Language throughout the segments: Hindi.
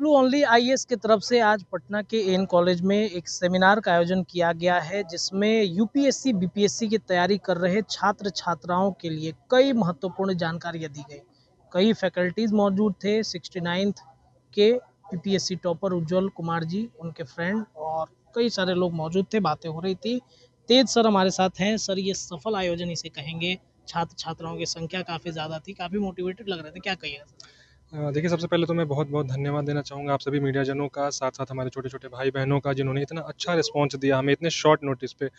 पीडब्ल्यू ओनली आईएएस की तरफ से आज पटना के एन कॉलेज में एक सेमिनार का आयोजन किया गया है, जिसमें यूपीएससी बीपीएससी की तैयारी कर रहे छात्र छात्राओं के लिए कई महत्वपूर्ण जानकारियां दी गई। कई फैकल्टीज मौजूद थे। 69th के पीपीएससी टॉपर उज्जवल कुमार जी, उनके फ्रेंड और कई सारे लोग मौजूद थे। बातें हो रही थी। तेज सर हमारे साथ हैं। सर, ये सफल आयोजन इसे कहेंगे। छात्र छात्राओं की संख्या काफ़ी ज़्यादा थी, काफ़ी मोटिवेटेड लग रहे थे, क्या कहिएगा सर? देखिए, सबसे पहले तो मैं बहुत-बहुत धन्यवाद देना चाहूँगा आप सभी मीडियाजनों का, साथ-साथ हमारे छोटे-छोटे भाई-बहनों का, जिन्होंने इतना अच्छा रिस्पॉन्स दिया हमें इतने शॉर्ट नोटिस पे।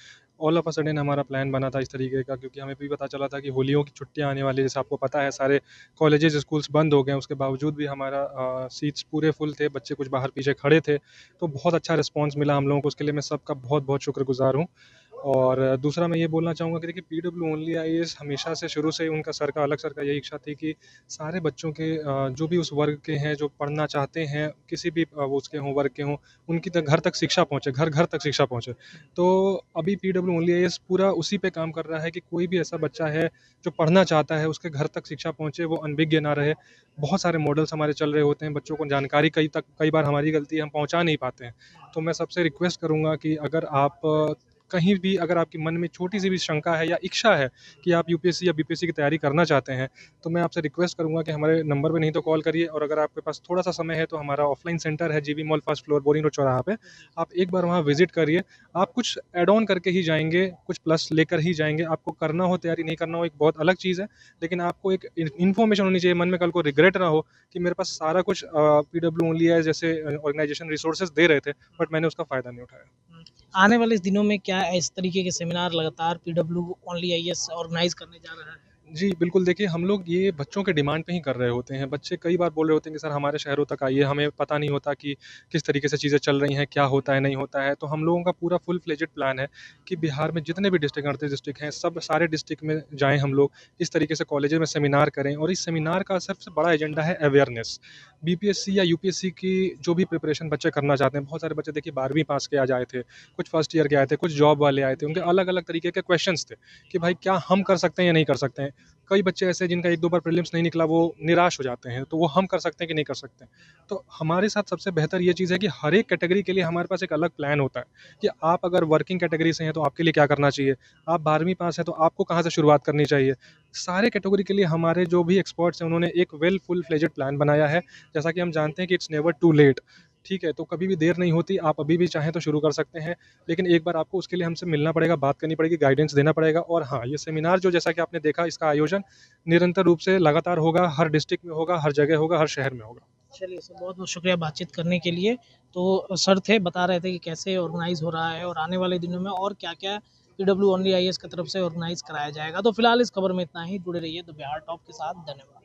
ऑल ऑफ अ सडन हमारा प्लान बना था इस तरीके का, क्योंकि हमें भी पता चला था कि होलियों की छुट्टियाँ आने वाली हैं। जैसे आपको पता है, सारे कॉलेजेस, स्कूल्स बंद हो गए हैं, उसके बावजूद भी हमारा सीट्स पूरे फुल थे, बच्चे कुछ बाहर पीछे खड़े थे। तो बहुत अच्छा रिस्पॉन्स मिला हम लोगों को, उसके लिए मैं सबका बहुत-बहुत शुक्रगुज़ार हूँ। और दूसरा मैं ये बोलना चाहूँगा कि देखिए, पीडब्ल्यू ओनली आईएएस हमेशा से शुरू से ही उनका सर का अलग सर का यही इच्छा थी कि सारे बच्चों के जो भी उस वर्ग के हैं, जो पढ़ना चाहते हैं, किसी भी वो उसके हों, वर्ग के हों, उनकी तक घर तक शिक्षा पहुँचे, घर-घर तक शिक्षा पहुँचे। तो अभी पीडब्ल्यू ओनली आईएएस पूरा उसी पे काम कर रहा है कि कोई भी ऐसा बच्चा है, जो पढ़ना चाहता है, उसके घर तक शिक्षा पहुँचे, वो अनभिज्ञ ना रहे। बहुत सारे मॉडल्स हमारे चल रहे होते हैं, बच्चों को जानकारी कई बार हमारी गलती है, हम पहुँचा नहीं पाते हैं। तो मैं सबसे रिक्वेस्ट करूँगा कि अगर आप कहीं भी, अगर आपके मन में छोटी-सी भी शंका है या इच्छा है कि आप यूपीएससी या बीपीएससी की तैयारी करना चाहते हैं, तो मैं आपसे रिक्वेस्ट करूँगा कि हमारे नंबर पे नहीं तो कॉल करिए, और अगर आपके पास थोड़ा-सा समय है तो हमारा ऑफलाइन सेंटर है जीवी mall first floor boring road चौराहा पे। आप एक बार वहाँ विज़िट करिए। आप कुछ ऐड ऑन करके ही जाएँगे, कुछ प्लस लेकर ही जाएँगे। आपको करना हो तैयारी, नहीं करना हो एक बहुत अलग चीज़ है, लेकिन आपको एक इन्फॉर्मेशन होनी चाहिए मन में, कल को रिग्रेट ना हो कि मेरे पास सारा कुछ पीडब्ल्यू ओनली है जैसे ऑर्गेनाइजेशन रिसोर्सेज़ दे रहे थे, बट मैंने उसका फ़ायदा नहीं उठाया। आने वाले इस दिनों में क्या इस तरीके के सेमिनार लगातार पीडब्ल्यू ओनली आईएएस ऑर्गेनाइज करने जा रहा है? जी, बिल्कुल। देखिए, हम लोग ये बच्चों के डिमांड पे ही कर रहे होते हैं। बच्चे कई बार बोल रहे होते हैं कि सर हमारे शहरों तक आइए, हमें पता नहीं होता कि किस तरीके से चीज़ें चल रही हैं, क्या होता है, नहीं होता है। तो हम लोगों का पूरा फुल फ्लेजेड प्लान है कि बिहार में जितने भी डिस्ट्रिक्ट 38 डिस्ट्रिक्ट हैं, सब सारे डिस्ट्रिक्ट में जाएँ हम लोग, इस तरीके से कॉलेजेस में सेमिनार करें, और इस सेमिनार का सबसे बड़ा एजेंडा है अवेयरनेस। बीपीएससी या यूपीएससी की जो भी प्रिपरेशन बच्चे करना चाहते हैं, बहुत सारे बच्चे देखिए 12वीं पास के आज आए थे, कुछ फर्स्ट ईयर के आए थे, कुछ जॉब वाले आए थे, उनके अलग-अलग तरीके के क्वेश्चन्स थे कि भाई क्या हम कर सकते हैं या नहीं कर सकते हैं। कई बच्चे ऐसे हैं जिनका 1-2 बार प्रीलिम्स नहीं निकला, वो निराश हो जाते हैं, तो वो हम कर सकते हैं कि नहीं कर सकते हैं। तो हमारे साथ सबसे बेहतर ये चीज़ है कि हर एक कैटेगरी के लिए हमारे पास एक अलग प्लान होता है कि आप अगर वर्किंग कैटेगरी से हैं तो आपके लिए क्या करना चाहिए, आप 12वीं पास हैं तो आपको कहाँ से शुरुआत करनी चाहिए। सारे कैटेगरी के लिए हमारे जो भी एक्सपर्ट्स हैं, उन्होंने एक वेल फुल फ्लेजेड प्लान बनाया है। जैसा कि हम जानते हैं कि इट्स नेवर टू लेट, ठीक है? तो कभी भी देर नहीं होती, आप अभी भी चाहें तो शुरू कर सकते हैं। लेकिन एक बार आपको उसके लिए हमसे मिलना पड़ेगा, बात करनी पड़ेगी, गाइडेंस देना पड़ेगा। और हाँ, ये सेमिनार जो जैसा कि आपने देखा, इसका आयोजन निरंतर रूप से लगातार होगा, हर डिस्ट्रिक्ट में होगा, हर जगह होगा, हर शहर में होगा। चलिए सर, बहुत बहुत शुक्रिया बातचीत करने के लिए। तो सर थे, बता रहे थे कि कैसे ऑर्गेनाइज हो रहा है और आने वाले दिनों में और क्या क्या पीडब्ल्यू ओनली आईएएस की तरफ से ऑर्गेनाइज कराया जाएगा। तो फिलहाल इस खबर में इतना ही। जुड़े रहिए द बिहार टॉप के साथ। धन्यवाद।